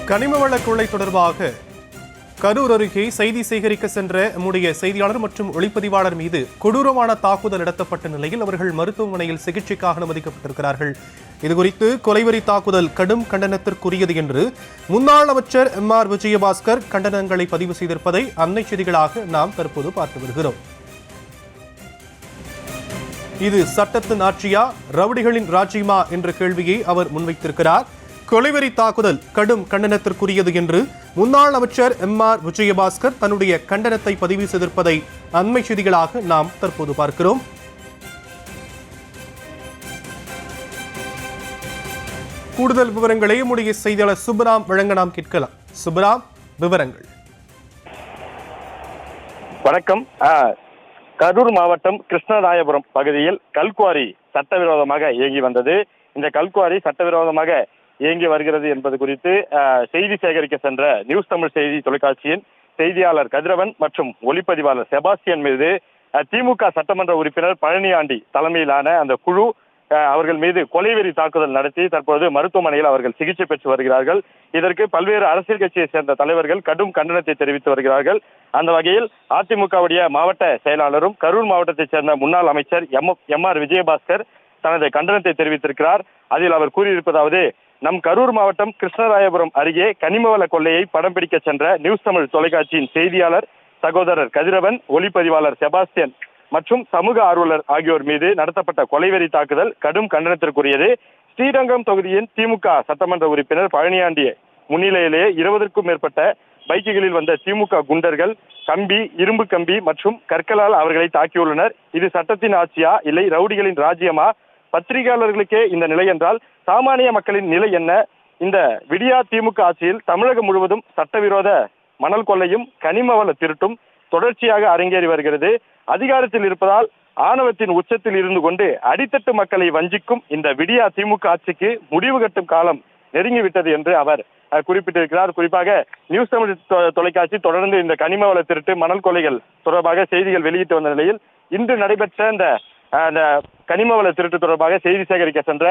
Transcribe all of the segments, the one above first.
கனிம வள கொள்ளை தொடர்பாக கரூர் அருகே செய்தி சேகரிக்க சென்ற நம்முடைய செய்தியாளர் மற்றும் ஒளிப்பதிவாளர் மீது கொடூரமான தாக்குதல் நடத்தப்பட்ட நிலையில் அவர்கள் மருத்துவமனையில் சிகிச்சைக்காக அனுமதிக்கப்பட்டிருக்கிறார்கள். இதுகுறித்து கொலைவெறி தாக்குதல் கடும் கண்டனத்திற்குரியது என்று முன்னாள் அமைச்சர் MR விஜயபாஸ்கர் கண்டனங்களை பதிவு செய்திருப்பதை அன்னை செய்திகளாக நாம் தற்போது பார்த்து வருகிறோம். இது சட்டத்தின் ஆட்சியா, ரவுடிகளின் ராஜ்யமா என்ற கேள்வியை அவர் முன்வைத்திருக்கிறார். கொலைவெறி தாக்குதல் கடும் கண்டனத்திற்குரியது என்று முன்னாள் அமைச்சர் MR விஜயபாஸ்கர் தன்னுடைய கண்டனத்தை பதிவு செய்திருப்பதை அண்மை செய்திகளாக நாம் தற்போது பார்க்கிறோம். கூடுதல் விவரங்களை நம்முடைய செய்தியாளர் சுப்ராம் வழங்க நாம் கேட்கலாம். சுப்ராம், விவரங்கள். வணக்கம். கரூர் மாவட்டம் கிருஷ்ணராயபுரம் பகுதியில் கல்குவாரி சட்டவிரோதமாக இயங்கி வந்தது. இந்த கல்குவாரி சட்டவிரோதமாக இயங்கி வருகிறது என்பது குறித்து செய்தி சேகரிக்க சென்ற நியூஸ் தமிழ் செய்தி தொலைக்காட்சியின் செய்தியாளர் கதிரவன் மற்றும் ஒளிப்பதிவாளர் செபாஸ்டியன் மீது திமுக சட்டமன்ற உறுப்பினர் பழனியாண்டி தலைமையிலான அந்த குழு அவர்கள் மீது கொலைவெறி தாக்குதல் நடத்தி தற்போது மருத்துவமனையில் அவர்கள் சிகிச்சை பெற்று வருகிறார்கள். இதற்கு பல்வேறு அரசியல் கட்சியை சேர்ந்த தலைவர்கள் கடும் கண்டனத்தை தெரிவித்து வருகிறார்கள். அந்த வகையில் அதிமுகவுடைய மாவட்ட செயலாளரும் கரூர் மாவட்டத்தைச் சேர்ந்த முன்னாள் அமைச்சர் MR விஜயபாஸ்கர் தனது கண்டனத்தை தெரிவித்திருக்கிறார். அதில் அவர் கூறியிருப்பதாவது: நம் கரூர் மாவட்டம் கிருஷ்ணராயபுரம் அருகே கனிமவள கொள்ளையை படம் பிடிக்க சென்ற நியூஸ் தமிழ் தொலைக்காட்சியின் செய்தியாளர் சகோதரர் கதிரவன், ஒளிப்பதிவாளர் செபாஸ்டியன் மற்றும் சமூக ஆர்வலர் ஆகியோர் மீது நடத்தப்பட்ட கொலைவெறி தாக்குதல் கடும் கண்டனத்திற்குரியது. ஸ்ரீரங்கம் தொகுதியின் திமுக சட்டமன்ற உறுப்பினர் பழனியாண்டி முன்னிலையிலேயே 20க்கும் மேற்பட்ட பைக்குகளில் வந்த திமுக குண்டர்கள் இரும்பு கம்பி மற்றும் கற்களால் அவர்களை தாக்கியுள்ளனர். இது சட்டத்தின் ஆட்சியா, இல்லை ரவுடிகளின் ராஜ்யமா? பத்திரிகையாளர்களுக்கே இந்த நிலை என்றால் சாமானிய மக்களின் நிலை என்ன? இந்த விடியா திமுக ஆட்சியில் தமிழகம் முழுவதும் சட்டவிரோத மணல் கொள்ளையும் கனிம வள திருட்டும் தொடர்ச்சியாக அரங்கேறி வருகிறது. அதிகாரத்தில் இருப்பதால் ஆணவத்தின் உச்சத்தில் இருந்து கொண்டு அடித்தட்டு மக்களை வஞ்சிக்கும் இந்த விடியா திமுக ஆட்சிக்கு முடிவு கட்டும் காலம் நெருங்கிவிட்டது என்று அவர் குறிப்பிட்டிருக்கிறார். குறிப்பாக நியூஸ் தமிழ் தொலைக்காட்சி தொடர்ந்து இந்த கனிம வள திருட்டு, மணல் கொள்ளைகள் தொடர்பாக செய்திகள் வெளியிட்டு வந்த நிலையில் இன்று நடைபெற்ற இந்த கனிம வள திருட்டு தொடர்பாக செய்தி சேகரிக்க சென்ற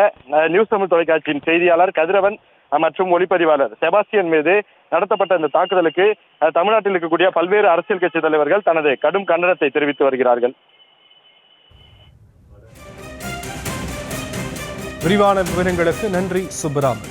நியூஸ் தமிழ் தொலைக்காட்சியின் செய்தியாளர் கதிரவன் மற்றும் ஒளிப்பதிவாளர் செபாஸ்டியன் மீது நடத்தப்பட்ட இந்த தாக்குதலுக்கு தமிழ்நாட்டில் இருக்கக்கூடிய பல்வேறு அரசியல் கட்சி தலைவர்கள் தனது கடும் கண்டனத்தை தெரிவித்து வருகிறார்கள். விரிவான விவரங்களுக்கு நன்றி சுப்ராம்.